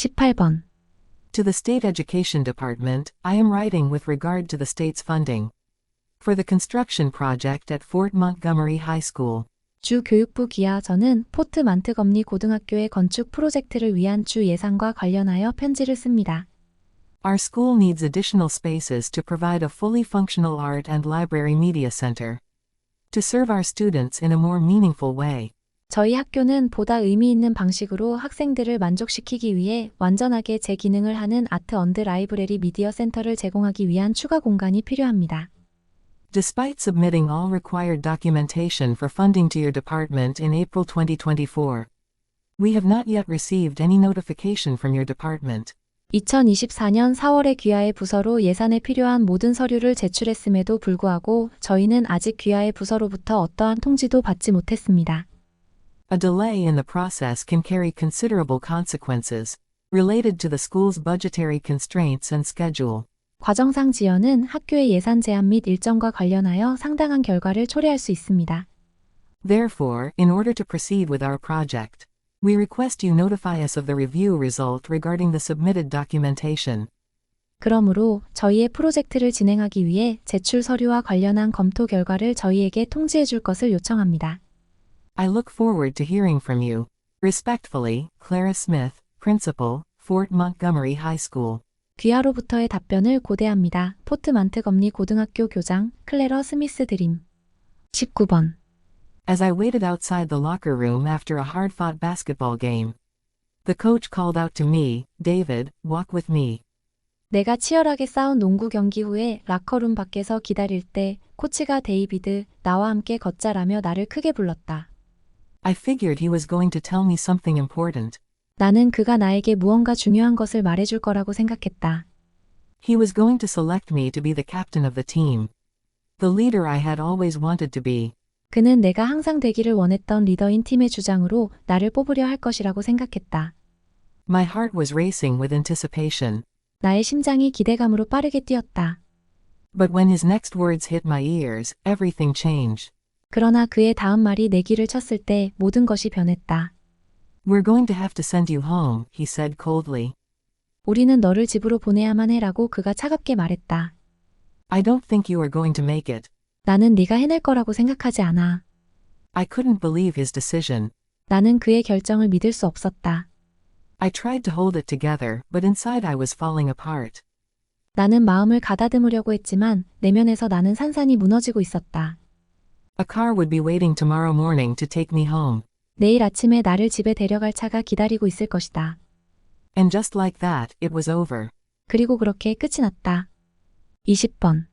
18번. To the State Education Department, I am writing with regard to the state's funding for the construction project at Fort Montgomery High School. 주 교육부 기하 저는 포트 만트검리 고등학교의 건축 프로젝트를 위한 주 예산과 관련하여 편지를 씁니다. Our school needs additional spaces to provide a fully functional art and library media center to serve our students in a more meaningful way. 저희 학교는 보다 의미 있는 방식으로 학생들을 만족시키기 위해 완전하게 재기능을 하는 아트 언드 라이브러리 미디어 센터를 제공하기 위한 추가 공간이 필요합니다. Despite submitting all required documentation for funding to your department in April 2024, we have not yet received any notification from your department. 2024년 4월에 귀하의 부서로 예산에 필요한 모든 서류를 제출했음에도 불구하고 저희는 아직 귀하의 부서로부터 어떠한 통지도 받지 못했습니다. A delay in the process can carry considerable consequences related to the school's budgetary constraints and schedule. 과정상 지연은 학교의 예산 제한 및 일정과 관련하여 상당한 결과를 초래할 수 있습니다. Therefore, in order to proceed with our project, we request you notify us of the review result regarding the submitted documentation. 그러므로 저희의 프로젝트를 진행하기 위해 제출 서류와 관련한 검토 결과를 저희에게 통지해 줄 것을 요청합니다. I look forward to hearing from you. Respectfully, Clara Smith, Principal, Fort Montgomery High School. 귀하로부터의 답변을 고대합니다. 포트 만트검리 고등학교 교장 클레러 스미스 드림. 19번. As I waited outside the locker room after a hard-fought basketball game, the coach called out to me, David, walk with me. 내가 치열하게 싸운 농구 경기 후에 라커룸 밖에서 기다릴 때 코치가 데이비드, 나와 함께 걷자라며 나를 크게 불렀다. I figured he was going to tell me something important. 나는 그가 나에게 무언가 중요한 것을 말해줄 거라고 생각했다. He was going to select me to be the captain of the team. The leader I had always wanted to be. 그는 내가 항상 되기를 원했던 리더인 팀의 주장으로 나를 뽑으려 할 것이라고 생각했다. My heart was racing with anticipation. 나의 심장이 기대감으로 빠르게 뛰었다. But when his next words hit my ears, everything changed. 그러나 그의 다음 말이 내 귀를 쳤을 때 모든 것이 변했다. We're going to have to send you home, he said coldly. 우리는 너를 집으로 보내야만 해라고 그가 차갑게 말했다. I don't think you are going to make it. 나는 네가 해낼 거라고 생각하지 않아. I couldn't believe his decision. 나는 그의 결정을 믿을 수 없었다. I tried to hold it together, but inside I was falling apart. 나는 마음을 가다듬으려고 했지만 내면에서 나는 산산이 무너지고 있었다. A car would be waiting tomorrow morning to take me home. 내일 아침에 나를 집에 데려갈 차가 기다리고 있을 것이다. And just like that, it was over. 그리고 그렇게 끝이 났다. 20번.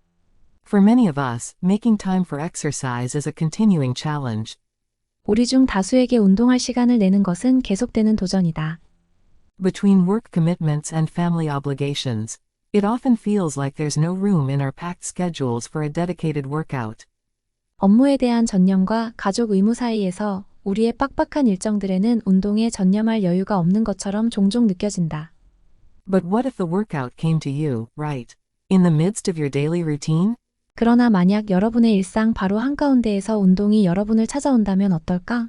For many of us, making time for exercise is a continuing challenge. 우리 중 다수에게 운동할 시간을 내는 것은 계속되는 도전이다. Between work commitments and family obligations, it often feels like there's no room in our packed schedules for a dedicated workout. 업무에 대한 전념과 가족 의무 사이에서 우리의 빡빡한 일정들에는 운동에 전념할 여유가 없는 것처럼 종종 느껴진다. But what if the workout came to you, right, in the midst of your daily routine? 그러나 만약 여러분의 일상 바로 한가운데에서 운동이 여러분을 찾아온다면 어떨까?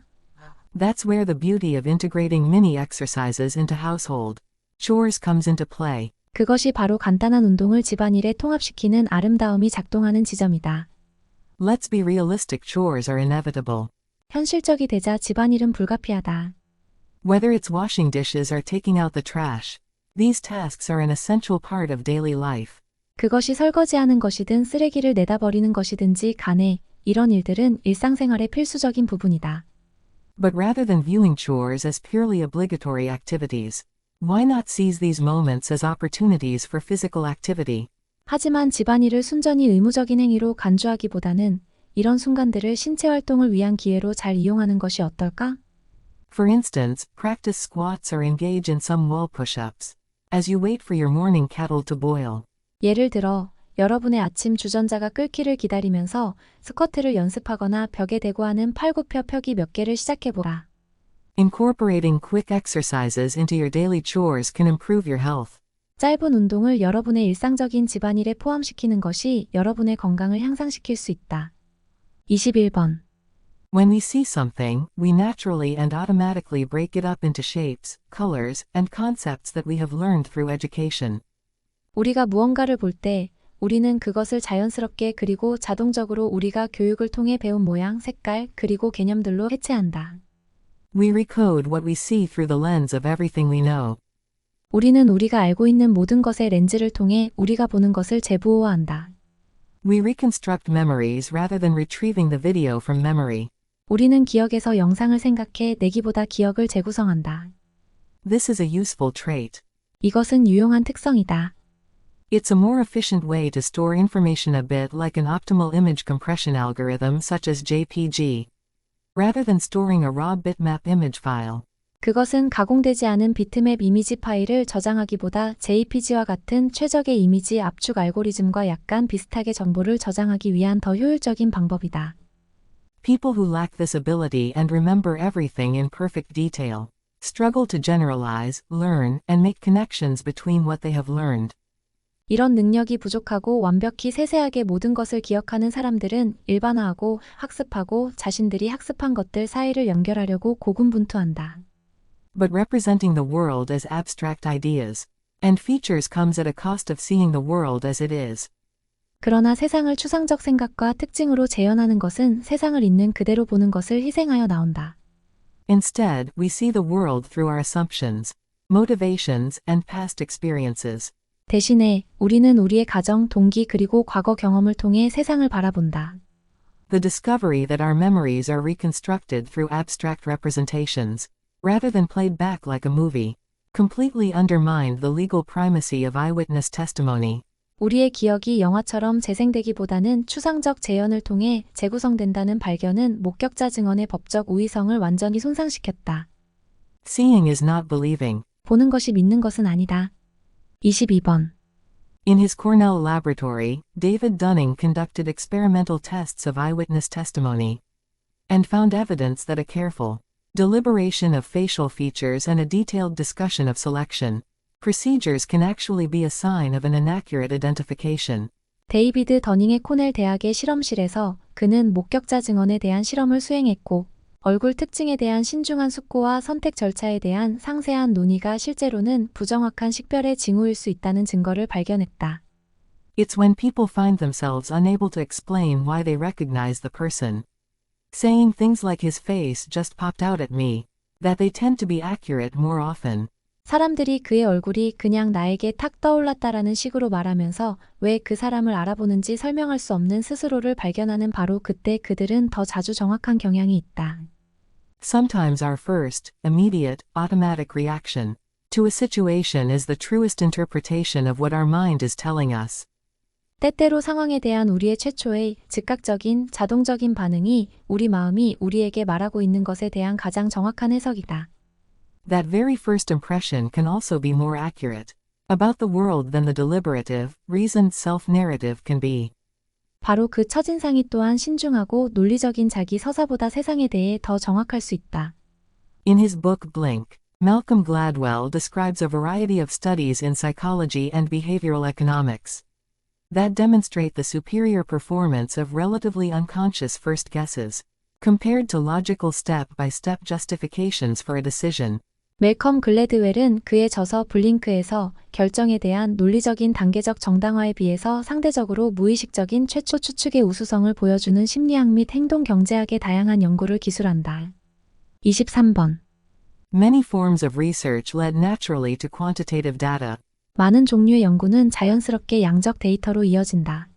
That's where the beauty of integrating mini exercises into household chores comes into play. 그것이 바로 간단한 운동을 집안일에 통합시키는 아름다움이 작동하는 지점이다. Let's be realistic, chores are inevitable. 현실적이 되자 집안일은 불가피하다. Whether it's washing dishes or taking out the trash, these tasks are an essential part of daily life. 그것이 설거지하는 것이든 쓰레기를 내다버리는 것이든지 간에 이런 일들은 일상생활의 필수적인 부분이다. But rather than viewing chores as purely obligatory activities, why not seize these moments as opportunities for physical activity? 하지만 집안일을 순전히 의무적인 행위로 간주하기보다는 이런 순간들을 신체 활동을 위한 기회로 잘 이용하는 것이 어떨까? For instance, practice squats or engage in some wall push-ups as you wait for your morning kettle to boil. 예를 들어 여러분의 아침 주전자가 끓기를 기다리면서 스쿼트를 연습하거나 벽에 대고 하는 팔굽혀 펴기 몇 개를 시작해보라. Incorporating quick exercises into your daily chores can improve your health. 짧은 운동을 여러분의 일상적인 집안일에 포함시키는 것이 여러분의 건강을 향상시킬 수 있다. 21번. When we see something, we naturally and automatically break it up into shapes, colors, and concepts that we have learned through education. 우리가 무언가를 볼 때 우리는 그것을 자연스럽게 그리고 자동적으로 우리가 교육을 통해 배운 모양, 색깔, 그리고 개념들로 해체한다. We recode what we see through the lens of everything we know. 우리는 우리가 알고 있는 모든 것의 렌즈를 통해 우리가 보는 것을 재부호화한다. We reconstruct memories rather than retrieving the video from memory. 우리는 기억에서 영상을 생각해 내기보다 기억을 재구성한다. This is a useful trait. 이것은 유용한 특성이다. It's a more efficient way to store information, a bit like an optimal image compression algorithm such as JPG, rather than storing a raw bitmap image file. 그것은 가공되지 않은 비트맵 이미지 파일을 저장하기보다 JPG와 같은 최적의 이미지 압축 알고리즘과 약간 비슷하게 정보를 저장하기 위한 더 효율적인 방법이다. People who lack this ability and remember everything in perfect detail struggle to generalize, learn, and make connections between what they have learned. 이런 능력이 부족하고 완벽히 세세하게 모든 것을 기억하는 사람들은 일반화하고 학습하고 자신들이 학습한 것들 사이를 연결하려고 고군분투한다. But representing the world as abstract ideas and features comes at a cost of seeing the world as it is. 그러나 세상을 추상적 생각과 특징으로 재현하는 것은 세상을 있는 그대로 보는 것을 희생하여 나온다. Instead, we see the world through our assumptions, motivations, and past experiences. 대신에 우리는 우리의 가정, 동기 그리고 과거 경험을 통해 세상을 바라본다. The discovery that our memories are reconstructed through abstract representations, rather than played back like a movie, completely undermined the legal primacy of eyewitness testimony. 우리의 기억이 영화처럼 재생되기보다는 추상적 재현을 통해 재구성된다는 발견은 목격자 증언의 법적 우위성을 완전히 손상시켰다. Seeing is not believing. 보는 것이 믿는 것은 아니다. 22번. In his Cornell laboratory, David Dunning conducted experimental tests of eyewitness testimony and found evidence that a careful deliberation of facial features and a detailed discussion of selection procedures can actually be a sign of an inaccurate identification. 데이비드 더닝의 코넬 대학의 실험실에서 그는 목격자 증언에 대한 실험을 수행했고 얼굴 특징에 대한 신중한 숙고와 선택 절차에 대한 상세한 논의가 실제로는 부정확한 식별의 징후일 수 있다는 증거를 발견했다. It's when people find themselves unable to explain why they recognize the person, saying things like his face just popped out at me, that they tend to be accurate more often. 사람들이 그의 얼굴이 그냥 나에게 탁 떠올랐다라는 식으로 말하면서 왜 그 사람을 알아보는지 설명할 수 없는 스스로를 발견하는 바로 그때 그들은 더 자주 정확한 경향이 있다. Sometimes our first, immediate, automatic reaction to a situation is the truest interpretation of what our mind is telling us. 때때로 상황에 대한 우리의 최초의 즉각적인 자동적인 반응이 우리 마음이 우리에게 말하고 있는 것에 대한 가장 정확한 해석이다. That very first impression can also be more accurate about the world than the deliberative, reasoned self-narrative can be. 바로 그 첫인상이 또한 신중하고 논리적인 자기 서사보다 세상에 대해 더 정확할 수 있다. In his book Blink, Malcolm Gladwell describes a variety of studies in psychology and behavioral economics that demonstrate the superior performance of relatively unconscious first guesses compared to logical step-by-step justifications for a decision. 멜컴 글래드웰은 그의 저서 블링크에서 결정에 대한 논리적인 단계적 정당화에 비해서 상대적으로 무의식적인 최초 추측의 우수성을 보여주는 심리학 및 행동 경제학의 다양한 연구를 기술한다. 23번. Many forms of research led naturally to quantitative data. 많은 종류의 연구는 자연스럽게 양적 데이터로 이어진다.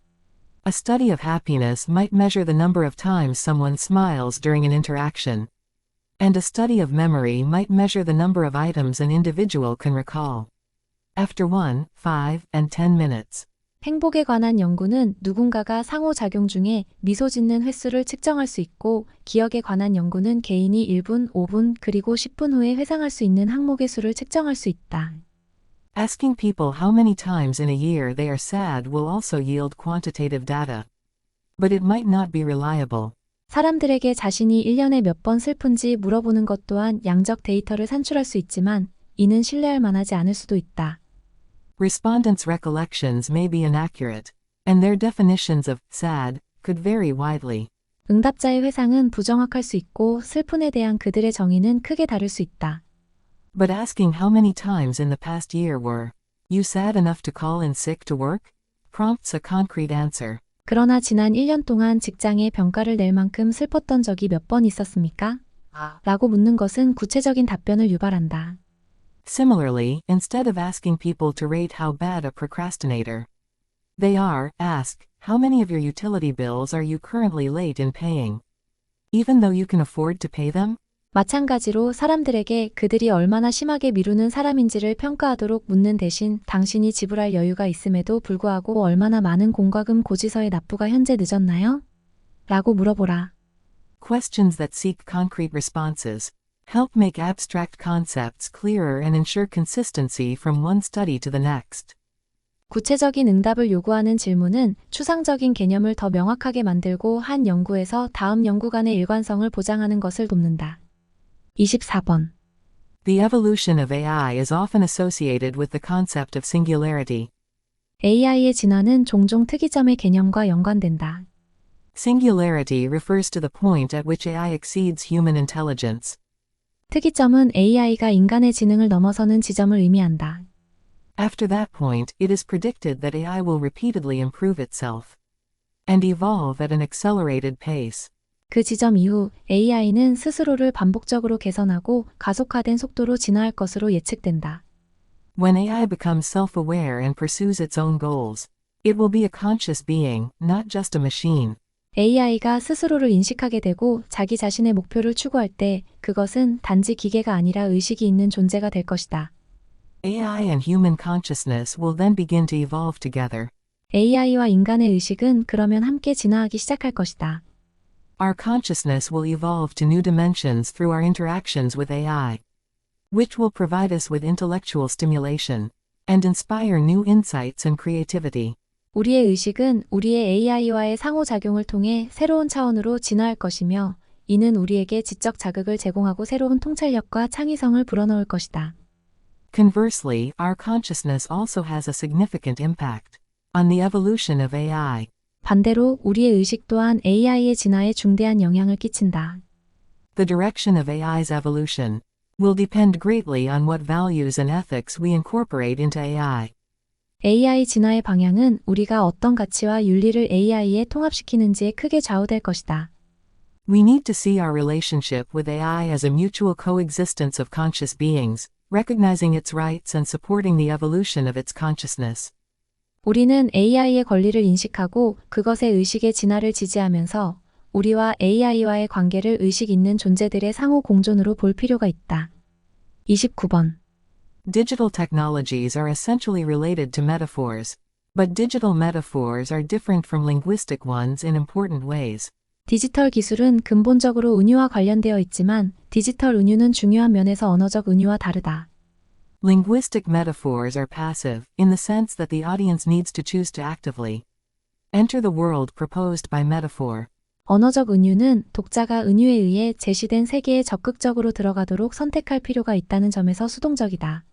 A study of happiness might measure the number of times someone smiles during an interaction. And a study of memory might measure the number of items an individual can recall after 1, 5, and 10 minutes. 행복에 관한 연구는 누군가가 상호작용 중에 미소 짓는 횟수를 측정할 수 있고 기억에 관한 연구는 개인이 1분, 5분, 그리고 10분 후에 회상할 수 있는 항목의 수를 측정할 수 있다. Asking people how many times in a year they are sad will also yield quantitative data. But it might not be reliable. 사람들에게 자신이 1년에 몇 번 슬픈지 물어보는 것 또한 양적 데이터를 산출할 수 있지만 이는 신뢰할 만하지 않을 수도 있다. Respondents' recollections may be inaccurate, and their definitions of sad could vary widely. 응답자의 회상은 부정확할 수 있고 슬픔에 대한 그들의 정의는 크게 다를 수 있다. But asking how many times in the past year were you sad enough to call in sick to work prompts a concrete answer. 그러나 지난 1년 동안 직장에 병가를 낼 만큼 슬펐던 적이 몇 번 있었습니까? 라고 묻는 것은 구체적인 답변을 유발한다. Similarly, instead of asking people to rate how bad a procrastinator they are, ask, how many of your utility bills are you currently late in paying? Even though you can afford to pay them? 마찬가지로 사람들에게 그들이 얼마나 심하게 미루는 사람인지를 평가하도록 묻는 대신 당신이 지불할 여유가 있음에도 불구하고 얼마나 많은 공과금 고지서의 납부가 현재 늦었나요? 라고 물어보라. Questions that seek concrete responses help make abstract concepts clearer and ensure consistency from one study to the next. 구체적인 응답을 요구하는 질문은 추상적인 개념을 더 명확하게 만들고 한 연구에서 다음 연구 간의 일관성을 보장하는 것을 돕는다. 24번. The evolution of AI is often associated with the concept of singularity. AI의 진화는 종종 특이점의 개념과 연관된다. Singularity refers to the point at which AI exceeds human intelligence. 특이점은 AI가 인간의 지능을 넘어서는 지점을 의미한다. After that point, it is predicted that AI will repeatedly improve itself and evolve at an accelerated pace. 그 지점 이후 AI는 스스로를 반복적으로 개선하고 가속화된 속도로 진화할 것으로 예측된다. When AI becomes self-aware and pursues its own goals, it will be a conscious being, not just a machine. AI가 스스로를 인식하게 되고 자기 자신의 목표를 추구할 때 그것은 단지 기계가 아니라 의식이 있는 존재가 될 것이다. AI and human consciousness will then begin to evolve together. AI와 인간의 의식은 그러면 함께 진화하기 시작할 것이다. Our consciousness will evolve to new dimensions through our interactions with AI, which will provide us with intellectual stimulation and inspire new insights and creativity. 우리의 의식은 우리의 AI와의 상호작용을 통해 새로운 차원으로 진화할 것이며 이는 우리에게 지적 자극을 제공하고 새로운 통찰력과 창의성을 불어넣을 것이다. Conversely, our consciousness also has a significant impact on the evolution of AI. 반대로 우리의 의식 또한 AI의 진화에 중대한 영향을 끼친다. The direction of AI's evolution will depend greatly on what values and ethics we incorporate into AI. AI 진화의 방향은 우리가 어떤 가치와 윤리를 AI에 통합시키는지에 크게 좌우될 것이다. We need to see our relationship with AI as a mutual coexistence of conscious beings, recognizing its rights and supporting the evolution of its consciousness. 우리는 AI의 권리를 인식하고 그것의 의식의 진화를 지지하면서 우리와 AI와의 관계를 의식 있는 존재들의 상호 공존으로 볼 필요가 있다. 29번. Digital technologies are essentially related to metaphors, but digital metaphors are different from linguistic ones in important ways. 디지털 기술은 근본적으로 은유와 관련되어 있지만 디지털 은유는 중요한 면에서 언어적 은유와 다르다. Linguistic metaphors are passive, in the sense that the audience needs to choose to actively enter the world proposed by metaphor. 언어적 은유는 독자가 은유에 의해 제시된 세계에 적극적으로 들어가도록 선택할 필요가 있다는 점에서 수동적이다.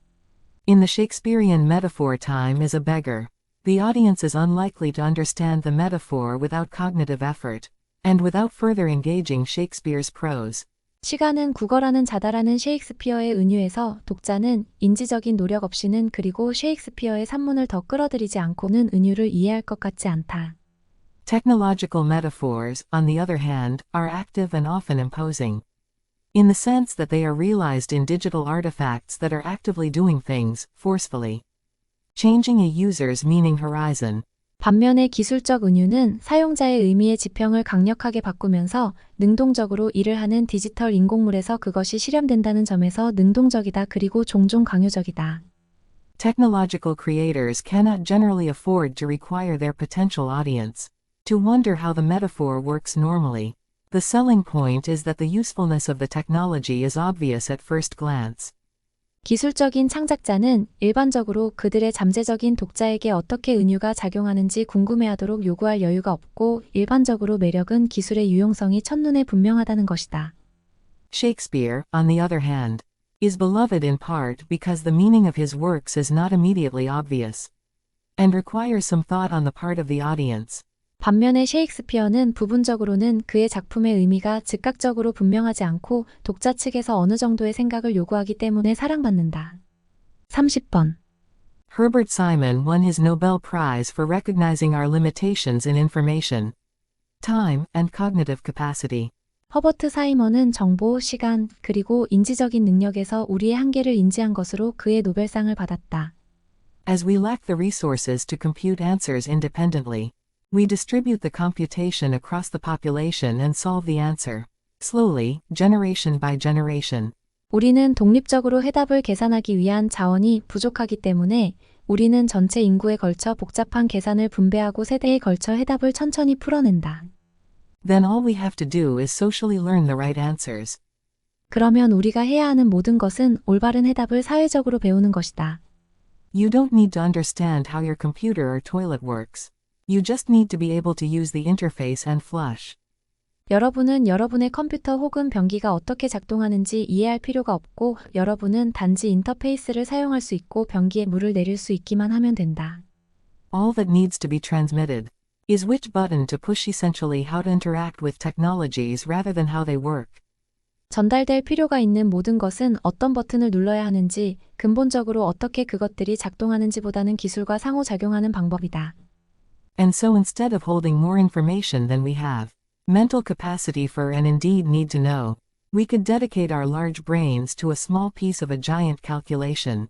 In the Shakespearean metaphor, time is a beggar. The audience is unlikely to understand the metaphor without cognitive effort, and without further engaging Shakespeare's prose. 시간은 국어라는 자다라는 셰익스피어의 은유에서 독자는 인지적인 노력 없이는 그리고 셰익스피어의 산문을 더 끌어들이지 않고는 은유를 이해할 것 같지 않다. Technological metaphors, on the other hand, are active and often imposing, in the sense that they are realized in digital artifacts that are actively doing things, forcefully, changing a user's meaning horizon. 반면에 기술적 은유는 사용자의 의미의 지평을 강력하게 바꾸면서 능동적으로 일을 하는 디지털 인공물에서 그것이 실현된다는 점에서 능동적이다 그리고 종종 강요적이다. Technological creators cannot generally afford to require their potential audience to wonder how the metaphor works normally. The selling point is that the usefulness of the technology is obvious at first glance. 기술적인 창작자는 일반적으로 그들의 잠재적인 독자에게 어떻게 은유가 작용하는지 궁금해하도록 요구할 여유가 없고 일반적으로 매력은 기술의 유용성이 첫눈에 분명하다는 것이다. Shakespeare, on the other hand, is beloved in part because the meaning of his works is not immediately obvious, and requires some thought on the part of the audience. 반면에 셰익스피어는 부분적으로는 그의 작품의 의미가 즉각적으로 분명하지 않고 독자 측에서 어느 정도의 생각을 요구하기 때문에 사랑받는다. 30번. Herbert Simon won his Nobel Prize for recognizing our limitations in information, time, and cognitive capacity. 허버트 사이먼은 정보, 시간, 그리고 인지적인 능력에서 우리의 한계를 인지한 것으로 그의 노벨상을 받았다. As we lack the resources to compute answers independently, we distribute the computation across the population and solve the answer, slowly, generation by generation. 우리는 독립적으로 해답을 계산하기 위한 자원이 부족하기 때문에 우리는 전체 인구에 걸쳐 복잡한 계산을 분배하고 세대에 걸쳐 해답을 천천히 풀어낸다. Then all we have to do is socially learn the right answers. 그러면 우리가 해야 하는 모든 것은 올바른 해답을 사회적으로 배우는 것이다. You don't need to understand how your computer or toilet works. You just need to be able to use the interface and flush. 여러분은 여러분의 컴퓨터 혹은 변기가 어떻게 작동하는지 이해할 필요가 없고 여러분은 단지 인터페이스를 사용할 수 있고 변기에 물을 내릴 수 있기만 하면 된다. All that needs to be transmitted is which button to push, essentially how to interact with technologies rather than how they work. 전달될 필요가 있는 모든 것은 어떤 버튼을 눌러야 하는지, 근본적으로 어떻게 그것들이 작동하는지보다는 기술과 상호작용하는 방법이다. And so instead of holding more information than we have, mental capacity for and indeed need to know, we could dedicate our large brains to a small piece of a giant calculation.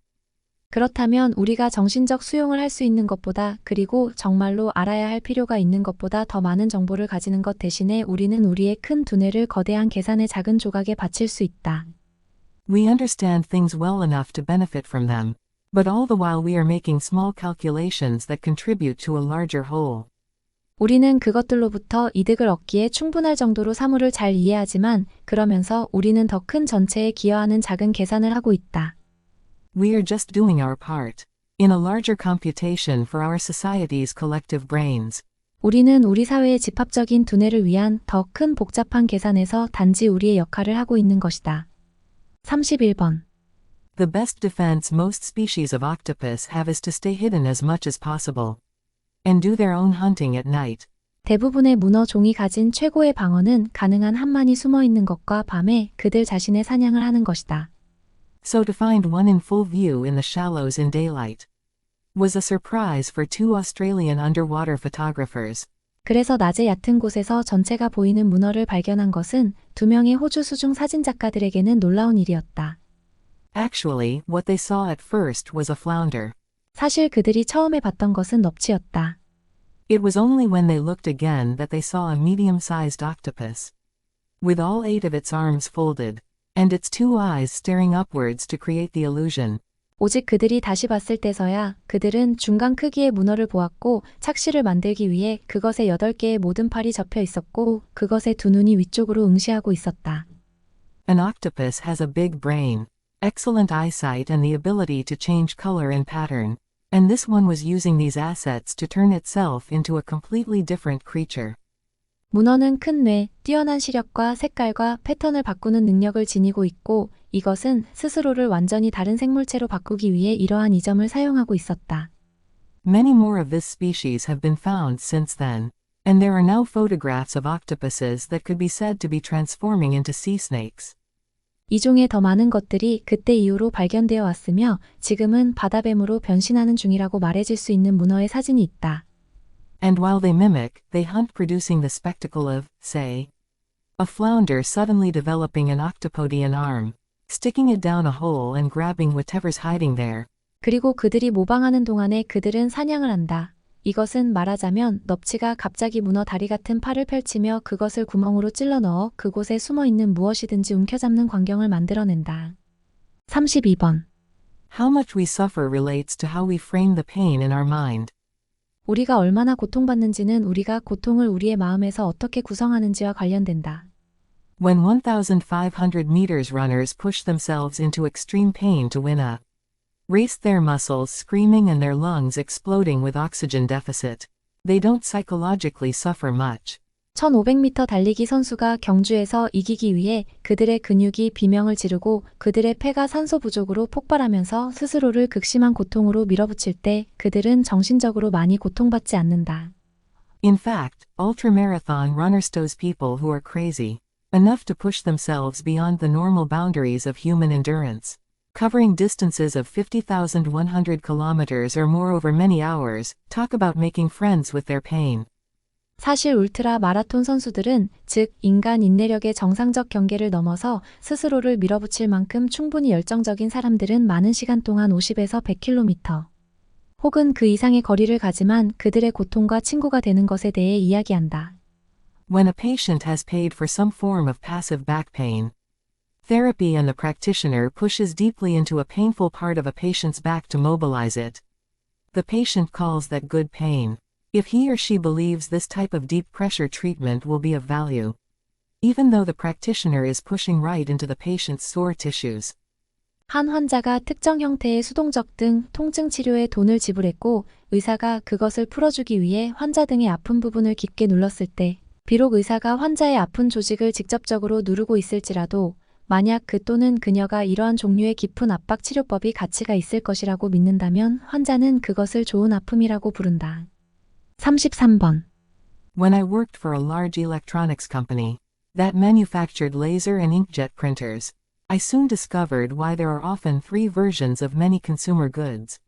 그렇다면 우리가 정신적 수용을 할 수 있는 것보다 그리고 정말로 알아야 할 필요가 있는 것보다 더 많은 정보를 가지는 것 대신에 우리는 우리의 큰 두뇌를 거대한 계산의 작은 조각에 바칠 수 있다. We understand things well enough to benefit from them, but all the while we are making small calculations that contribute to a larger whole. 우리는 그것들로부터 이득을 얻기에 충분할 정도로 사물을 잘 이해하지만 그러면서 우리는 더 큰 전체에 기여하는 작은 계산을 하고 있다. We are just doing our part in a larger computation for our society's collective brains. 우리는 우리 사회의 집합적인 두뇌를 위한 더 큰 복잡한 계산에서 단지 우리의 역할을 하고 있는 것이다. 31번. The best defense most species of octopus have is to stay hidden as much as possible and do their own hunting at night. 대부분의 문어 종이 가진 최고의 방어는 가능한 한만히 숨어 있는 것과 밤에 그들 자신의 사냥을 하는 것이다. So to find one in full view in the shallows in daylight was a surprise for two Australian underwater photographers. 그래서 낮에 얕은 곳에서 전체가 보이는 문어를 발견한 것은 두 명의 호주 수중 사진 작가들에게는 놀라운 일이었다. Actually, what they saw at first was a flounder. 사실 그들이 처음에 봤던 것은 넙치였다. It was only when they looked again that they saw a medium-sized octopus, with all 8 of its arms folded, and its 2 eyes staring upwards to create the illusion. 오직 그들이 다시 봤을 때서야 그들은 중간 크기의 문어를 보았고 착시를 만들기 위해 그것의 8개의 모든 팔이 접혀 있었고 그것의 두 눈이 위쪽으로 응시하고 있었다. An octopus has a big brain, excellent eyesight and the ability to change color and pattern, and this one was using these assets to turn itself into a completely different creature. 문어는 큰 뇌, 뛰어난 시력과 색깔과 패턴을 바꾸는 능력을 지니고 있고 이것은 스스로를 완전히 다른 생물체로 바꾸기 위해 이러한 이점을 사용하고 있었다. Many more of this species have been found since then, and there are now photographs of octopuses that could be said to be transforming into sea snakes. 이 종의 더 많은 것들이 그때 이후로 발견되어 왔으며 지금은 바다뱀으로 변신하는 중이라고 말해질 수 있는 문어의 사진이 있다. And while they mimic, they hunt, producing the spectacle of, say, a flounder suddenly developing an octopodian arm, sticking it down a hole and grabbing whatever's hiding there. 그리고 그들이 모방하는 동안에 그들은 사냥을 한다. 이것은 말하자면 넙치가 갑자기 문어 다리 같은 팔을 펼치며 그것을 구멍으로 찔러 넣어 그곳에 숨어 있는 무엇이든지 움켜잡는 광경을 만들어낸다. 32번. How much we suffer relates to how we frame the pain in our mind. 우리가 얼마나 고통받는지는 우리가 고통을 우리의 마음에서 어떻게 구성하는지와 관련된다. When 1,500 meters runners push themselves into extreme pain to win a race, their muscles screaming and their lungs exploding with oxygen deficit, they don't psychologically suffer much. 1500m 달리기 선수가 경주에서 이기기 위해 그들의 근육이 비명을 지르고 그들의 폐가 산소 부족으로 폭발하면서 스스로를 극심한 고통으로 밀어붙일 때 그들은 정신적으로 많이 고통받지 않는다. In fact, ultramarathon runners those people who are crazy enough to push themselves beyond the normal boundaries of human endurance, covering distances of 50,100 kilometers or more over many hours. Talk about making friends with their pain. 사실 울트라 마라톤 선수들은 즉 인간 인내력의 정상적 경계를 넘어서 스스로를 밀어붙일 만큼 충분히 열정적인 사람들은 많은 시간 동안 50에서 100km 혹은 그 이상의 거리를 가지만 그들의 고통과 친구가 되는 것에 대해 이야기한다. When a patient has paid for some form of passive back pain, therapy and the practitioner pushes deeply into a painful part of a patient's back to mobilize it. The patient calls that good pain. If he or she believes this type of deep pressure treatment will be of value, even though the practitioner is pushing right into the patient's sore tissues. 한 환자가 특정 형태의 수동적 등 통증 치료에 돈을 지불했고 의사가 그것을 풀어주기 위해 환자 등의 아픈 부분을 깊게 눌렀을 때 비록 의사가 환자의 아픈 조직을 직접적으로 누르고 있을지라도 만약 그 또는 그녀가 이러한 종류의 깊은 압박 치료법이 가치가 있을 것이라고 믿는다면 환자는 그것을 좋은 아픔이라고 부른다. 33번. When I worked for a large electronics company that manufactured laser and inkjet printers, I soon discovered why there are often three versions of many consumer goods.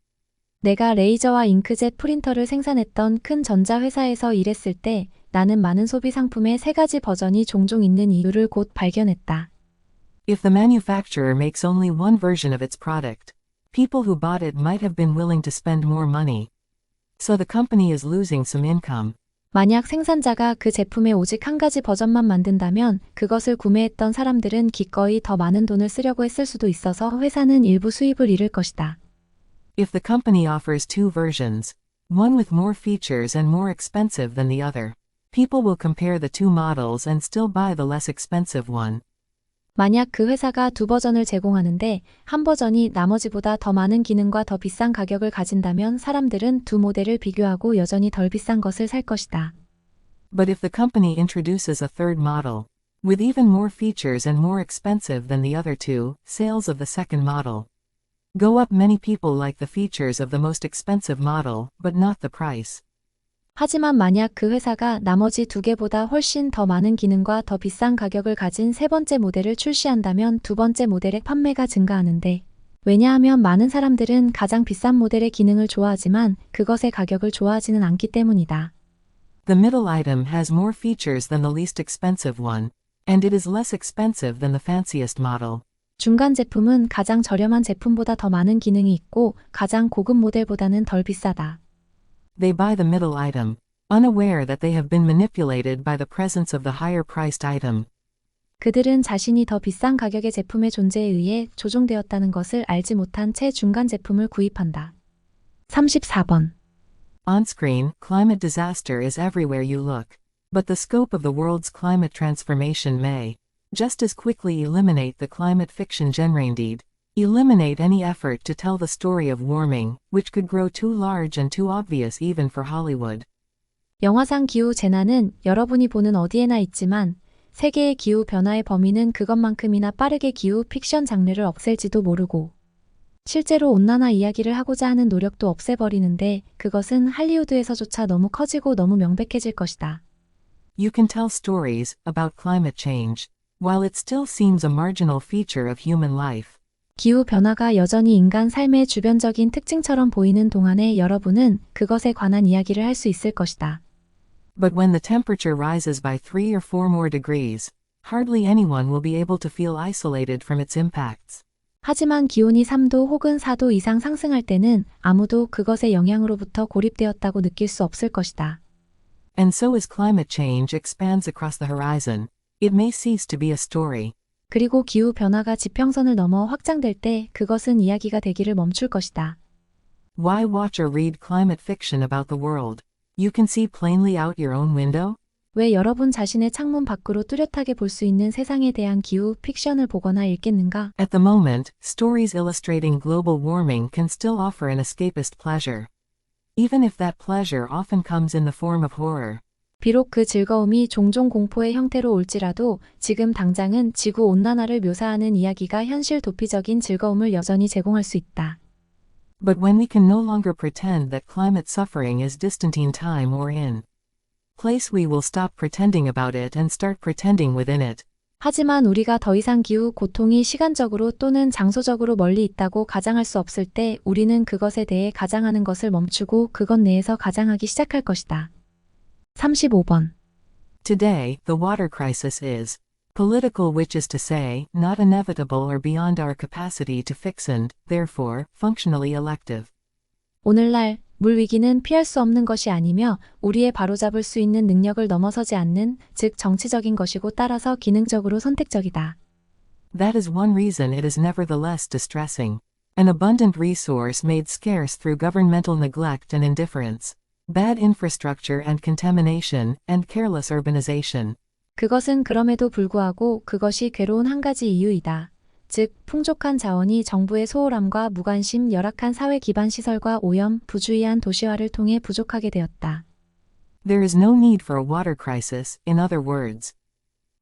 내가 레이저와 잉크젯 프린터를 생산했던 큰 전자회사에서 일했을 때 나는 많은 소비 상품의 세 가지 버전이 종종 있는 이유를 곧 발견했다. If the manufacturer makes only one version of its product, people who bought it might have been willing to spend more money. So the company is losing some income. 만약 생산자가 그 제품의 오직 한 가지 버전만 만든다면 그것을 구매했던 사람들은 기꺼이 더 많은 돈을 쓰려고 했을 수도 있어서 회사는 일부 수입을 잃을 것이다. If the company offers two versions, one with more features and more expensive than the other, people will compare the two models and still buy the less expensive one. 만약 그 회사가 두 버전을 제공하는데 한 버전이 나머지보다 더 많은 기능과 더 비싼 가격을 가진다면 사람들은 두 모델을 비교하고 여전히 덜 비싼 것을 살 것이다. But if the company introduces a third model, with even more features and more expensive than the other two, sales of the second model go up. Many people like the features of the most expensive model, but not the price. 하지만 만약 그 회사가 나머지 두 개보다 훨씬 더 많은 기능과 더 비싼 가격을 가진 세 번째 모델을 출시한다면 두 번째 모델의 판매가 증가하는데, 왜냐하면 많은 사람들은 가장 비싼 모델의 기능을 좋아하지만 그것의 가격을 좋아하지는 않기 때문이다. The middle item has more features than the least expensive one, and it is less expensive than the fanciest model. 중간 제품은 가장 저렴한 제품보다 더 많은 기능이 있고 가장 고급 모델보다는 덜 비싸다. They buy the middle item, unaware that they have been manipulated by the presence of the higher-priced item. 그들은 자신이 더 비싼 가격의 제품의 존재에 의해 조종되었다는 것을 알지 못한 채 중간 제품을 구입한다. 34번. On-screen, climate disaster is everywhere you look. But the scope of the world's climate transformation may, just as quickly eliminate the climate fiction genre indeed, eliminate any effort to tell the story of warming, which could grow too large and too obvious even for Hollywood. 영화상 기후 재난은 여러분이 보는 어디에나 있지만 세계의 기후 변화의 범위는 그것만큼이나 빠르게 기후 픽션 장르를 없앨지도 모르고 실제로 온난화 이야기를 하고자 하는 노력도 없애버리는데 그것은 할리우드에서조차 너무 커지고 너무 명백해질 것이다. You can tell stories about climate change, while it still seems a marginal feature of human life. 기후 변화가 여전히 인간 삶의 주변적인 특징처럼 보이는 동안에 여러분은 그것에 관한 이야기를 할 수 있을 것이다. But when the temperature rises by 3 or 4 more degrees, hardly anyone will be able to feel isolated from its impacts. 하지만 기온이 3도 혹은 4도 이상 상승할 때는 아무도 그것의 영향으로부터 고립되었다고 느낄 수 없을 것이다. And so as climate change expands across the horizon, it may cease to be a story. 그리고 기후 변화가 지평선을 넘어 확장될 때 그것은 이야기가 되기를 멈출 것이다. Why watch or read climate fiction about the world you can see plainly out your own window? 왜 여러분 자신의 창문 밖으로 뚜렷하게 볼 수 있는 세상에 대한 기후 픽션을 보거나 읽겠는가? At the moment, stories illustrating global warming can still offer an escapist pleasure, even if that pleasure often comes in the form of horror. 비록 그 즐거움이 종종 공포의 형태로 올지라도 지금 당장은 지구 온난화를 묘사하는 이야기가 현실 도피적인 즐거움을 여전히 제공할 수 있다. But when we can no longer pretend that climate suffering is distant in time or in place we will stop pretending about it and start pretending within it. 하지만 우리가 더 이상 기후 고통이 시간적으로 또는 장소적으로 멀리 있다고 가정할 수 없을 때 우리는 그것에 대해 가정하는 것을 멈추고 그것 내에서 가정하기 시작할 것이다. 35번. Today, the water crisis is political, which is to say, not inevitable or beyond our capacity to fix and, therefore, functionally elective. 오늘날 물 위기는 피할 수 없는 것이 아니며 우리의 바로잡을 수 있는 능력을 넘어서지 않는, 즉 정치적인 것이고 따라서 기능적으로 선택적이다. That is one reason it is nevertheless distressing. An abundant resource made scarce through governmental neglect and indifference, bad infrastructure and contamination, and careless urbanization. 그것은 그럼에도 불구하고 그것이 괴로운 한 가지 이유이다. 즉, 풍족한 자원이 정부의 소홀함과 무관심, 열악한 사회 기반 시설과 오염, 부주의한 도시화를 통해 부족하게 되었다. There is no need for a water crisis, in other words.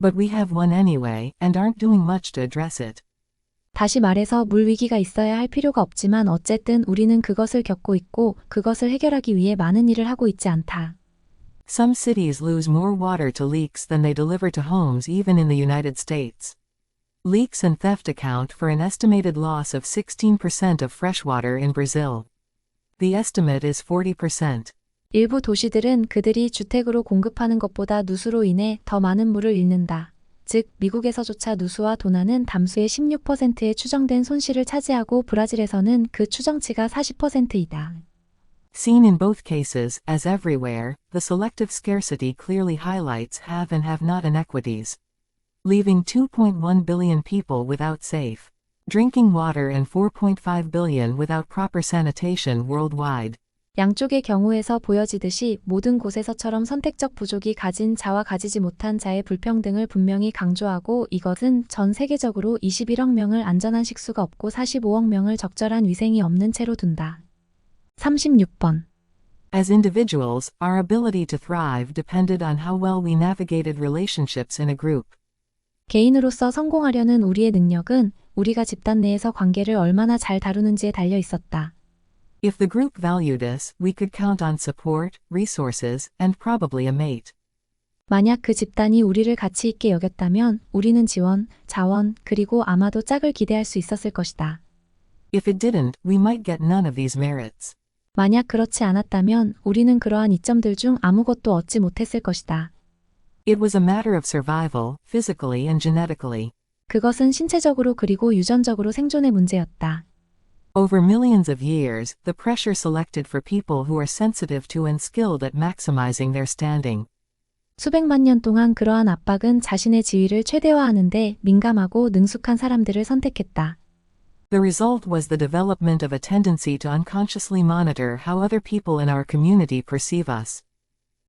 But we have one anyway, and aren't doing much to address it. 다시 말해서 물 위기가 있어야 할 필요가 없지만 어쨌든 우리는 그것을 겪고 있고 그것을 해결하기 위해 많은 일을 하고 있지 않다. Some cities lose more water to leaks than they deliver to homes even in the United States. Leaks and theft account for an estimated loss of 16% of freshwater in Brazil. The estimate is 40%. 일부 도시들은 그들이 주택으로 공급하는 것보다 누수로 인해 더 많은 물을 잃는다. 즉, 미국에서조차 누수와 도난은 담수의 16%의 추정된 손실을 차지하고 브라질에서는 그 추정치가 40%이다. Seen in both cases, as everywhere, the selective scarcity clearly highlights have and have not inequities. Leaving 2.1 billion people without safe drinking water and 4.5 billion without proper sanitation worldwide. 양쪽의 경우에서 보여지듯이 모든 곳에서처럼 선택적 부족이 가진 자와 가지지 못한 자의 불평등을 분명히 강조하고 이것은 전 세계적으로 21억 명을 안전한 식수가 없고 45억 명을 적절한 위생이 없는 채로 둔다. 36번. As individuals, our ability to thrive depended on how well we navigated relationships in a group. 개인으로서 성공하려는 우리의 능력은 우리가 집단 내에서 관계를 얼마나 잘 다루는지에 달려 있었다. If the group valued us, we could count on support, resources, and probably a mate. 만약 그 집단이 우리를 가치 있게 여겼다면 우리는 지원, 자원, 그리고 아마도 짝을 기대할 수 있었을 것이다. If it didn't, we might get none of these merits. 만약 그렇지 않았다면 우리는 그러한 이점들 중 아무것도 얻지 못했을 것이다. It was a matter of survival, physically and genetically. 그것은 신체적으로 그리고 유전적으로 생존의 문제였다. Over millions of years, the pressure selected for people who are sensitive to and skilled at maximizing their standing. 수백만 년 동안 그러한 압박은 자신의 지위를 최대화하는데 민감하고 능숙한 사람들을 선택했다. The result was the development of a tendency to unconsciously monitor how other people in our community perceive us.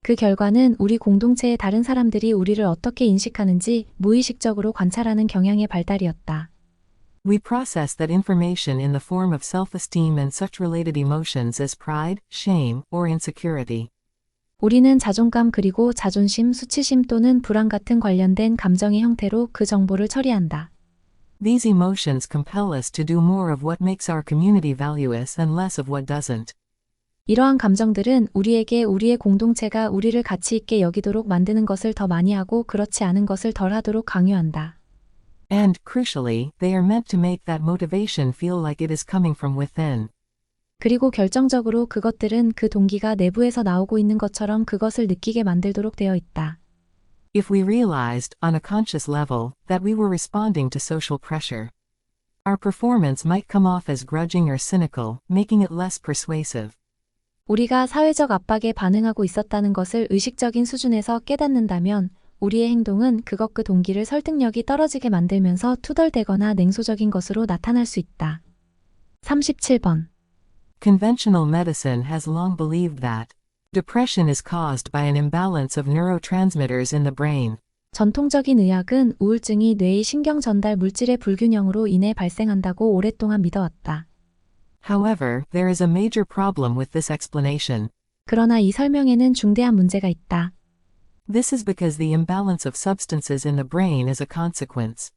그 결과는 우리 공동체의 다른 사람들이 우리를 어떻게 인식하는지 무의식적으로 관찰하는 경향의 발달이었다. We process that information in the form of self-esteem and such related emotions as pride, shame, or insecurity. 우리는 자존감 그리고 자존심, 수치심 또는 불안 같은 관련된 감정의 형태로 그 정보를 처리한다. These emotions compel us to do more of what makes our community valuous and less of what doesn't. 이러한 감정들은 우리에게 우리의 공동체가 우리를 가치 있게 여기도록 만드는 것을 더 많이 하고 그렇지 않은 것을 덜 하도록 강요한다. And, crucially, they are meant to make that motivation feel like it is coming from within. 그리고 결정적으로 그것들은 그 동기가 내부에서 나오고 있는 것처럼 그것을 느끼게 만들도록 되어 있다. If we realized, on a conscious level, that we were responding to social pressure, our performance might come off as grudging or cynical, making it less persuasive. 우리가 사회적 압박에 반응하고 있었다는 것을 의식적인 수준에서 깨닫는다면 우리의 행동은 그 동기를 설득력이 떨어지게 만들면서 투덜대거나 냉소적인 것으로 나타날 수 있다. 37번. Conventional medicine has long believed that depression is caused by an imbalance of neurotransmitters in the brain. 전통적인 의학은 우울증이 뇌의 신경 전달 물질의 불균형으로 인해 발생한다고 오랫동안 믿어왔다. However, there is a major problem with this explanation. 그러나 이 설명에는 중대한 문제가 있다. This is because the imbalance of substances in the brain is a consequence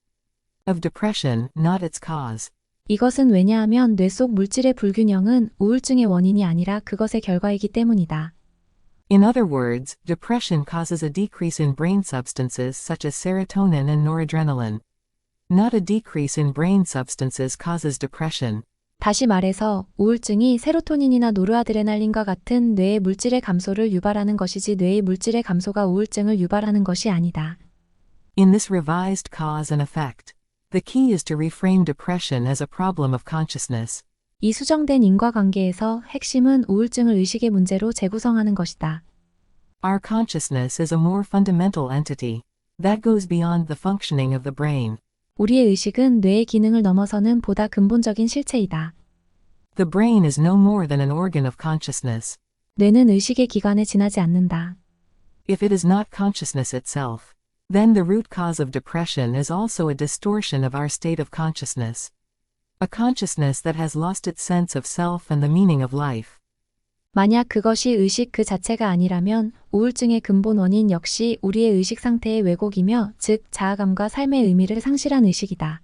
of depression, not its cause. 이것은 왜냐하면 뇌 속 물질의 불균형은 우울증의 원인이 아니라 그것의 결과이기 때문이다. In other words, depression causes a decrease in brain substances such as serotonin and noradrenaline. Not a decrease in brain substances causes depression. 다시 말해서 우울증이 세로토닌이나 노르아드레날린과 같은 뇌의 물질의 감소를 유발하는 것이지 뇌의 물질의 감소가 우울증을 유발하는 것이 아니다. In this revised cause and effect, the key is to reframe depression as a problem of consciousness. 이 수정된 인과관계에서 핵심은 우울증을 의식의 문제로 재구성하는 것이다. Our consciousness is a more fundamental entity that goes beyond the functioning of the brain. 우리의 의식은 뇌의 기능을 넘어서는 보다 근본적인 실체이다. The brain is no more than an organ of consciousness. 뇌는 의식의 기관에 지나지 않는다. If it is not consciousness itself, then the root cause of depression is also a distortion of our state of consciousness. A consciousness that has lost its sense of self and the meaning of life. 만약 그것이 의식 그 자체가 아니라면 우울증의 근본 원인 역시 우리의 의식 상태의 왜곡이며 즉 자아감과 삶의 의미를 상실한 의식이다.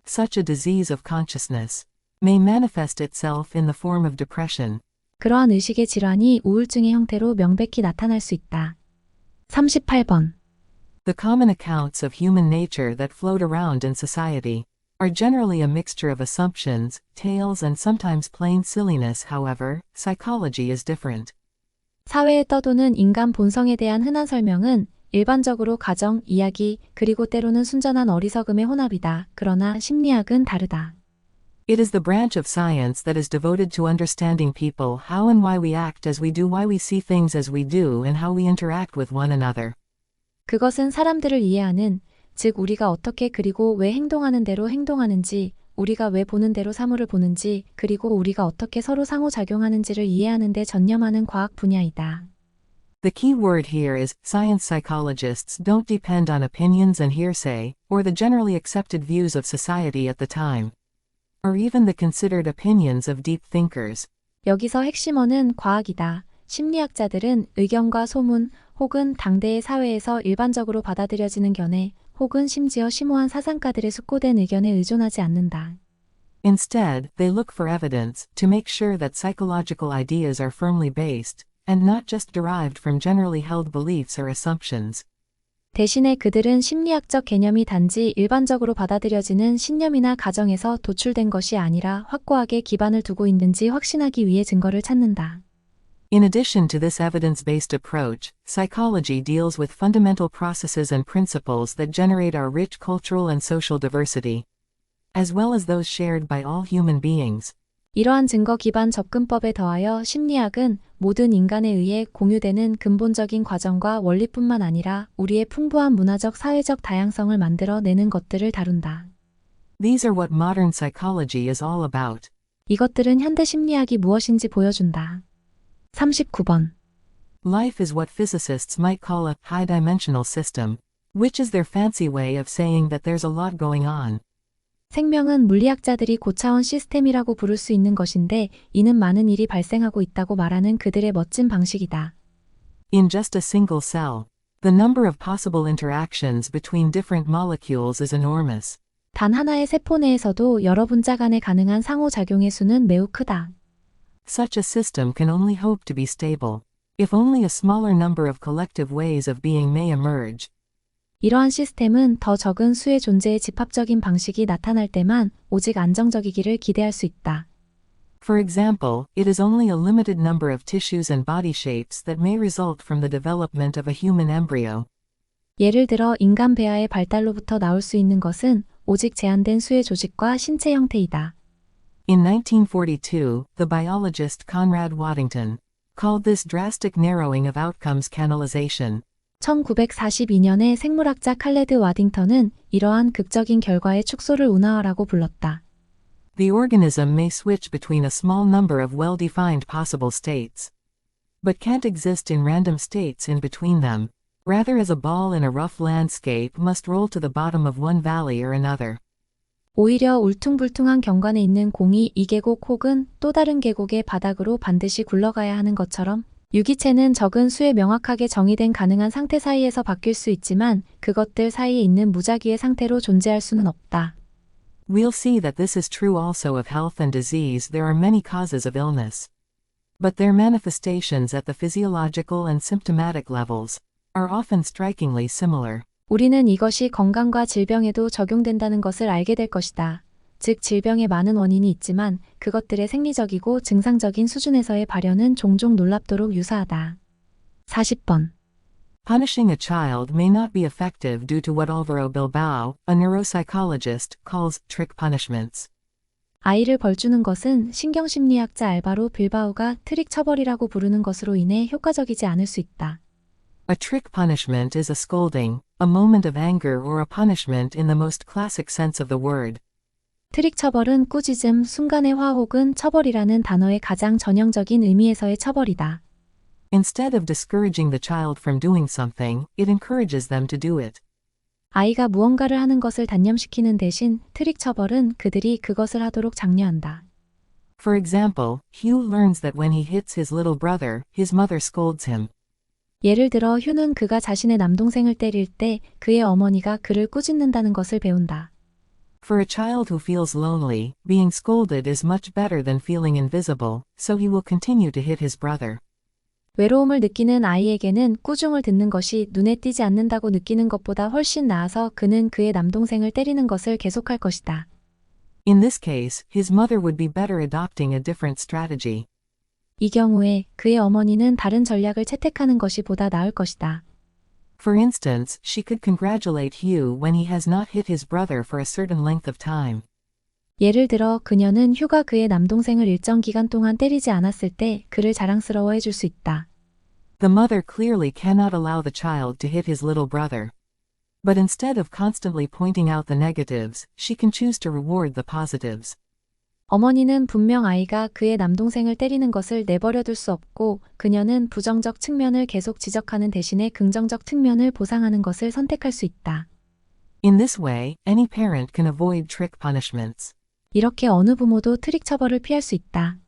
Such a disease of consciousness may manifest itself in the form of depression. 그러한 의식의 질환이 우울증의 형태로 명백히 나타날 수 있다. 38번. The common accounts of human nature that float around in society are generally a mixture of assumptions, tales and sometimes plain silliness. However, psychology is different. 사회에 떠도는 인간 본성에 대한 흔한 설명은 일반적으로 가정, 이야기, 그리고 때로는 순전한 어리석음의 혼합이다. 그러나 심리학은 다르다. It is the branch of science that is devoted to understanding people, how and why we act as we do, why we see things as we do, and how we interact with one another. 그것은 사람들을 이해하는, 즉 우리가 어떻게 그리고 왜 행동하는 대로 행동하는지, 우리가 왜 보는 대로 사물을 보는지, 그리고 우리가 어떻게 서로 상호작용하는지를 이해하는 데 전념하는 과학 분야이다. The key word here is, science. Psychologists don't depend on opinions and hearsay, or the generally accepted views of society at the time, or even the considered opinions of deep thinkers. 여기서 핵심어는 과학이다. 심리학자들은 의견과 소문, 혹은 당대의 사회에서 일반적으로 받아들여지는 견해, 혹은 심지어 심오한 사상가들의 숙고된 의견에 의존하지 않는다. Instead, they look for evidence to make sure that psychological ideas are firmly based, and not just derived from generally held beliefs or assumptions. 대신에 그들은 심리학적 개념이 단지 일반적으로 받아들여지는 신념이나 가정에서 도출된 것이 아니라 확고하게 기반을 두고 있는지 확신하기 위해 증거를 찾는다. In addition to this evidence-based approach, psychology deals with fundamental processes and principles that generate our rich cultural and social diversity, as well as those shared by all human beings. 이러한 증거 기반 접근법에 더하여 심리학은 모든 인간에 의해 공유되는 근본적인 과정과 원리뿐만 아니라 우리의 풍부한 문화적 사회적 다양성을 만들어내는 것들을 다룬다. These are what modern psychology is all about. 이것들은 현대 심리학이 무엇인지 보여준다. 39번. Life is what physicists might call a high-dimensional system, which is their fancy way of saying that there's a lot going on. 생명은 물리학자들이 고차원 시스템이라고 부를 수 있는 것인데 이는 많은 일이 발생하고 있다고 말하는 그들의 멋진 방식이다. In just a single cell, the number of possible interactions between different molecules is enormous. 단 하나의 세포 내에서도 여러 분자 간에 가능한 상호작용의 수는 매우 크다. Such a system can only hope to be stable, if only a smaller number of collective ways of being may emerge. 이러한 시스템은 더 적은 수의 존재의 집합적인 방식이 나타날 때만 오직 안정적이기를 기대할 수 있다. For example, it is only a limited number of tissues and body shapes that may result from the development of a human embryo. 예를 들어 인간 배아의 발달로부터 나올 수 있는 것은 오직 제한된 수의 조직과 신체 형태이다. In 1942, the biologist Conrad Waddington called this drastic narrowing of outcomes canalization. 1942년에 생물학자 칼레드 와딩턴은 이러한 극적인 결과의 축소를 운하화라고 불렀다. The organism may switch between a small number of well-defined possible states, but can't exist in random states in between them. Rather, as a ball in a rough landscape must roll to the bottom of one valley or another. 오히려 울퉁불퉁한 경관에 있는 공이 이 계곡 혹은 또 다른 계곡의 바닥으로 반드시 굴러가야 하는 것처럼 유기체는 적은 수의 명확하게 정의된 가능한 상태 사이에서 바뀔 수 있지만 그것들 사이에 있는 무작위의 상태로 존재할 수는 없다. We'll see that this is true also of health and disease. There are many causes of illness, But their manifestations at the physiological and symptomatic levels are often strikingly similar. 우리는 이것이 건강과 질병에도 적용된다는 것을 알게 될 것이다. 즉, 질병에 많은 원인이 있지만 그것들의 생리적이고 증상적인 수준에서의 발현은 종종 놀랍도록 유사하다. 40번. Punishing a child may not be effective due to what Alvaro Bilbao, a neuropsychologist, calls trick punishments. 아이를 벌주는 것은 신경심리학자 알바로 빌바오가 트릭 처벌이라고 부르는 것으로 인해 효과적이지 않을 수 있다. A trick punishment is a scolding, a moment of anger or a punishment in the most classic sense of the word. 트릭 처벌은 꾸짖음, 순간의 화 혹은 처벌이라는 단어의 가장 전형적인 의미에서의 처벌이다. Instead of discouraging the child from doing something, it encourages them to do it. 아이가 무언가를 하는 것을 단념시키는 대신 트릭 처벌은 그들이 그것을 하도록 장려한다. For example, Hugh learns that when he hits his little brother, his mother scolds him. 예를 들어 휴는 그가 자신의 남동생을 때릴 때 그의 어머니가 그를 꾸짖는다는 것을 배운다. For a child who feels lonely, being scolded is much better than feeling invisible, so he will continue to hit his brother. 외로움을 느끼는 아이에게는 꾸중을 듣는 것이 눈에 띄지 않는다고 느끼는 것보다 훨씬 나아서 그는 그의 남동생을 때리는 것을 계속할 것이다. In this case, his mother would be better adopting a different strategy. 이 경우에 그의 어머니는 다른 전략을 채택하는 것이 보다 나을 것이다. For instance, she could congratulate Hugh when he has not hit his brother for a certain length of time. 예를 들어 그녀는 휴가 그의 남동생을 일정 기간 동안 때리지 않았을 때 그를 자랑스러워해 줄 수 있다. The mother clearly cannot allow the child to hit his little brother. But instead of constantly pointing out the negatives, she can choose to reward the positives. 어머니는 분명 아이가 그의 남동생을 때리는 것을 내버려 둘 수 없고 그녀는 부정적 측면을 계속 지적하는 대신에 긍정적 측면을 보상하는 것을 선택할 수 있다. In this way, any parent can avoid trick punishments. 이렇게 어느 부모도 트릭 처벌을 피할 수 있다.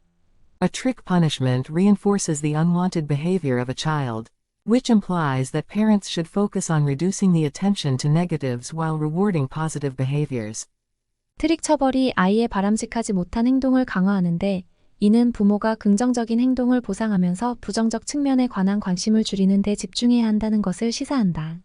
A trick punishment reinforces the unwanted behavior of a child, which implies that parents should focus on reducing the attention to negatives while rewarding positive behaviors. 트릭 처벌이 아이의 바람직하지 못한 행동을 강화하는데 이는 부모가 긍정적인 행동을 보상하면서 부정적 측면에 관한 관심을 줄이는 데 집중해야 한다는 것을 시사한다.